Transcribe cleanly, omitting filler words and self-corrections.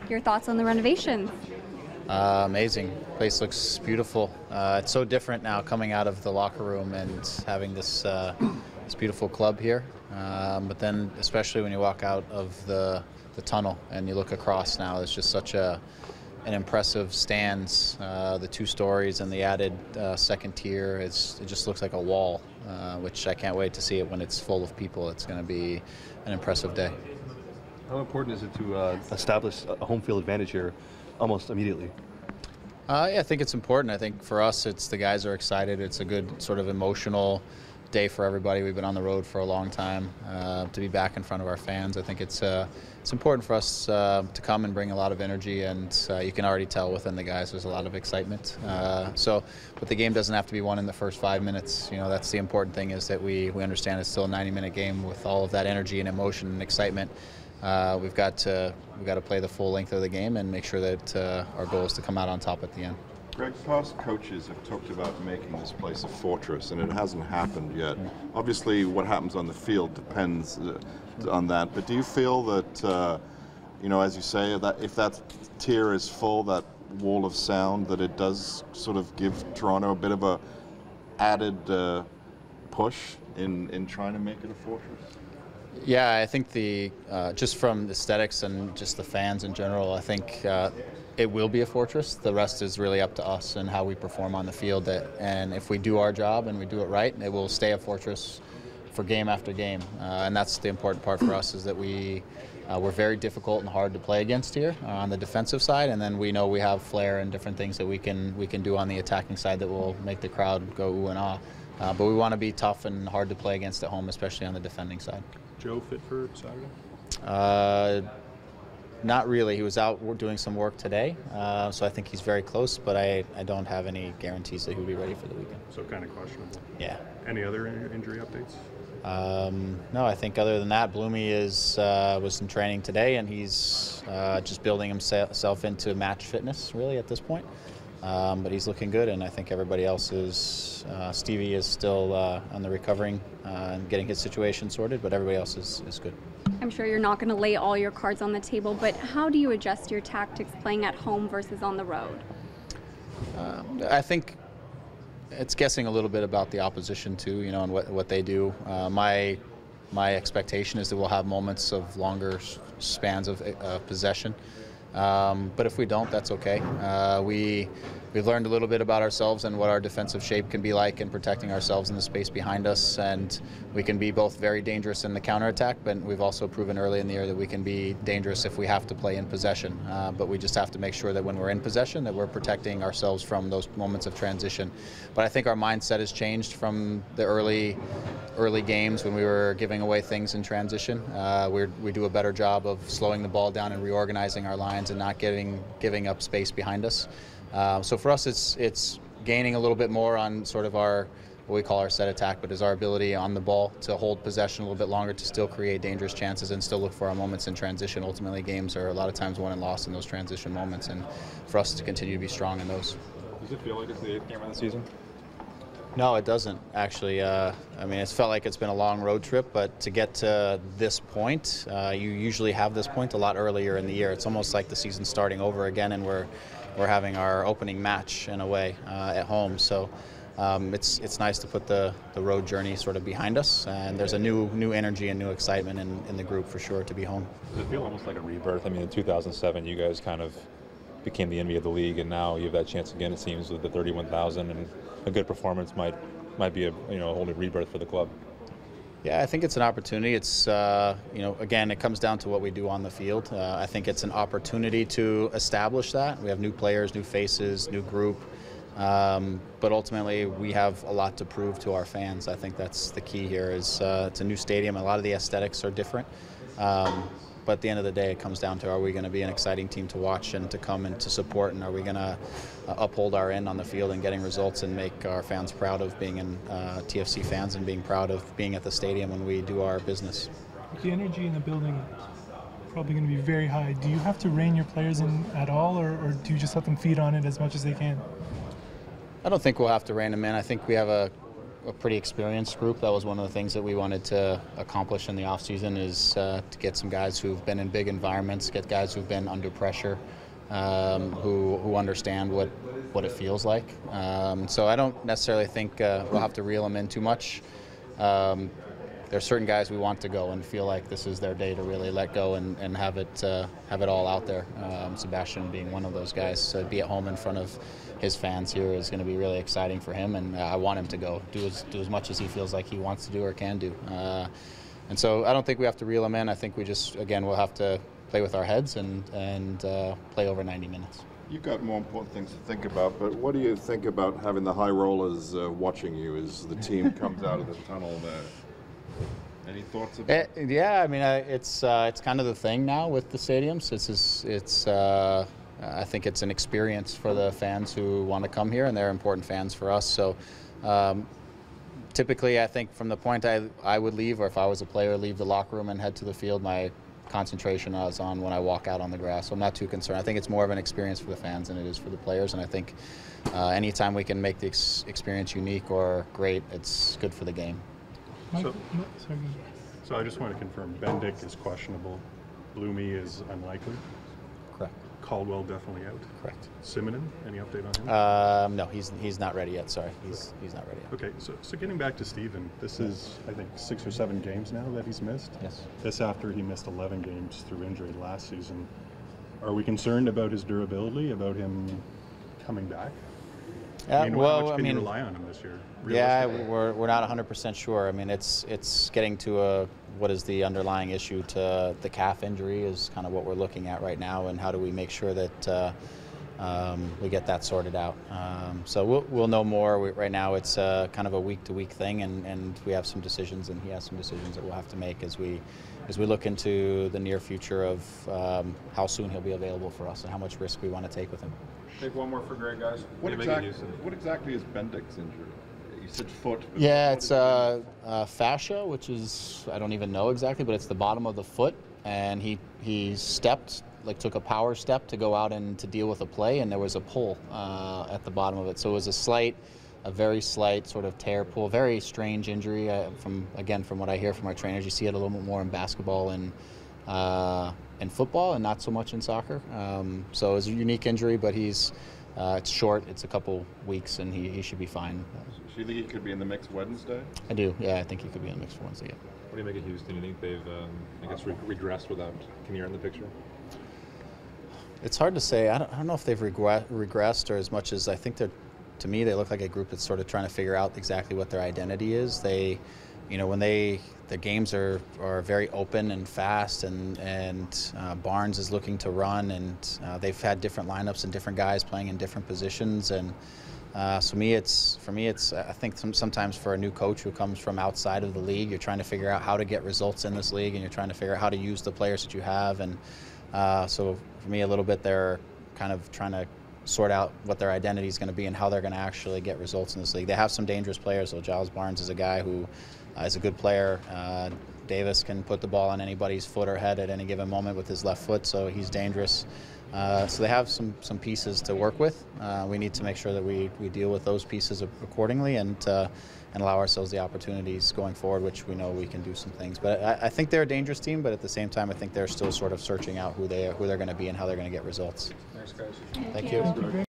Your thoughts on the renovation? Amazing. Place looks beautiful. It's so different now coming out of the locker room and having this beautiful club here. But then, especially when you walk out of the tunnel and you look across now, it's just such an impressive stands. The 2 stories and the added second tier. It just looks like a wall, which I can't wait to see it when it's full of people. It's going to be an impressive day. How important is it to establish a home field advantage here almost immediately? Yeah, I think it's important. I think for us, the guys are excited. It's a good sort of emotional day for everybody. We've been on the road for a long time. To be back in front of our fans, I think it's important for us to come and bring a lot of energy, and you can already tell within the guys there's a lot of excitement. But the game doesn't have to be won in the first 5 minutes. You know, that's the important thing, is that we understand it's still a 90-minute game with all of that energy and emotion and excitement. We've got to play the full length of the game and make sure that our goal is to come out on top at the end. Greg, past coaches have talked about making this place a fortress, and it hasn't happened yet. Obviously, what happens on the field depends on that. But do you feel that, as you say, that if that tier is full, that wall of sound, that it does sort of give Toronto a bit of a added push in trying to make it a fortress? Yeah, I think just from aesthetics and just the fans in general, I think it will be a fortress. The rest is really up to us and how we perform on the field. And if we do our job and we do it right, it will stay a fortress for game after game. And that's the important part for us, is that we're very difficult and hard to play against here on the defensive side, and then we know we have flair and different things that we can do on the attacking side that will make the crowd go ooh and ah. But we want to be tough and hard to play against at home, especially on the defending side. Joe fit for Saturday? Not really. He was out doing some work today, so I think he's very close, but I don't have any guarantees that he'll be ready for the weekend. So kind of questionable. Yeah. Any other injury updates? No, I think other than that, Bloomy was in training today, and he's just building himself into match fitness, really, at this point. But he's looking good, and I think everybody else is. Stevie is still on the recovering and getting his situation sorted, but everybody else is good. I'm sure you're not going to lay all your cards on the table, but how do you adjust your tactics playing at home versus on the road? I think it's guessing a little bit about the opposition too, and what they do. My expectation is that we'll have moments of longer spans of possession. But if we don't, that's okay. We've learned a little bit about ourselves and what our defensive shape can be like in protecting ourselves in the space behind us, and we can be both very dangerous in the counterattack, but we've also proven early in the year that we can be dangerous if we have to play in possession. But we just have to make sure that when we're in possession that we're protecting ourselves from those moments of transition. But I think our mindset has changed from the early games when we were giving away things in transition. We do a better job of slowing the ball down and reorganizing our lines and not giving up space behind us. So for us, it's gaining a little bit more on sort of what we call our set attack, but is our ability on the ball to hold possession a little bit longer, to still create dangerous chances and still look for our moments in transition. Ultimately, games are a lot of times won and lost in those transition moments, and for us to continue to be strong in those. Does it feel like it's the 8th game of the season? No, it doesn't, actually. I mean, it's felt like it's been a long road trip, but to get to this point, you usually have this point a lot earlier in the year. It's almost like the season's starting over again, and we're having our opening match in a way at home. So it's nice to put the road journey sort of behind us, and there's a new energy and new excitement in the group for sure to be home. Does it feel almost like a rebirth? I mean, in 2007, you guys kind of became the envy of the league, and now you have that chance again, it seems, with the 31,000, and a good performance might be a whole new rebirth for the club. Yeah, I think it's an opportunity. It's again, it comes down to what we do on the field. I think it's an opportunity to establish that. We have new players, new faces, new group, but ultimately we have a lot to prove to our fans. I think that's the key here. It's a new stadium. A lot of the aesthetics are different. But at the end of the day, it comes down to, are we going to be an exciting team to watch and to come and to support, and are we going to uphold our end on the field and getting results and make our fans proud of being in TFC fans and being proud of being at the stadium when we do our business. The energy in the building is probably going to be very high. Do you have to rein your players in at all, or do you just let them feed on it as much as they can? I don't think we'll have to rein them in. I think we have a a pretty experienced group. That was one of the things that we wanted to accomplish in the offseason is to get some guys who've been in big environments, get guys who've been under pressure, who understand what it feels like. So I don't necessarily think we'll have to reel them in too much. There's certain guys we want to go and feel like this is their day to really let go and have it all out there. Sebastian being one of those guys. So be at home in front of his fans here is going to be really exciting for him, and I want him to go do as much as he feels like he wants to do or can do. And so I don't think we have to reel him in. I think we just, again, we'll have to play with our heads and play over 90 minutes. You've got more important things to think about, but what do you think about having the high rollers watching you as the team comes out of the tunnel there? Any thoughts about it? Yeah, I mean, it's kind of the thing now with the stadiums. I think it's an experience for the fans who want to come here, and they're important fans for us. So typically, I think from the point I would leave, or if I was a player, leave the locker room and head to the field, my concentration is on when I walk out on the grass. So I'm not too concerned. I think it's more of an experience for the fans than it is for the players, and I think anytime we can make the experience unique or great, it's good for the game. So I just want to confirm, Bendick is questionable, Bloomy is unlikely, Correct. Caldwell definitely out. Correct. Simonin, any update on him? No, he's not ready yet. Sorry, he's not ready yet. Okay, so getting back to Stephen, this is, I think, 6 or 7 games now that he's missed. Yes. This after he missed 11 games through injury last season. Are we concerned about his durability, about him coming back? How much can you rely on him this year? Yeah, we're not 100% sure. I mean, it's getting to what is the underlying issue to the calf injury is kind of what we're looking at right now, and how do we make sure that we get that sorted out. So we'll know more. Right now it's kind of a week-to-week thing, and we have some decisions, and he has some decisions that we'll have to make as we look into the near future of how soon he'll be available for us and how much risk we want to take with him. Take one more for Greg, guys. What exactly is Bendick's injury? You said foot. Yeah, it's fascia, which is, I don't even know exactly, but it's the bottom of the foot, and he stepped, like took a power step to go out and to deal with a play, and there was a pull at the bottom of it. So it was a very slight sort of tear pull, very strange injury. From what I hear from our trainers, you see it a little bit more in basketball and in football, and not so much in soccer. So it's a unique injury, but it's short. It's a couple weeks, and he should be fine. Do you think he could be in the mix Wednesday? I do. Yeah, I think he could be in the mix for Wednesday. Yeah. What do you make of Houston? Do you think they've, regressed without Kinnear in the picture? It's hard to say. I don't know if they've regressed, or as much as I think to me, they look like a group that's sort of trying to figure out exactly what their identity is. They, when the games are very open and fast, and Barnes is looking to run, and they've had different lineups and different guys playing in different positions, and for me, it's I think sometimes for a new coach who comes from outside of the league, you're trying to figure out how to get results in this league, and you're trying to figure out how to use the players that you have, and so for me, a little bit, they're kind of trying to sort out what their identity is going to be and how they're going to actually get results in this league. They have some dangerous players. So Giles Barnes is a guy who is a good player. Davis can put the ball on anybody's foot or head at any given moment with his left foot, so he's dangerous. So they have some pieces to work with. We need to make sure that we deal with those pieces accordingly, and allow ourselves the opportunities going forward, which we know we can do some things. But I think they're a dangerous team, but at the same time, I think they're still sort of searching out who they're going to be and how they're going to get results. Thanks, guys. Thank you.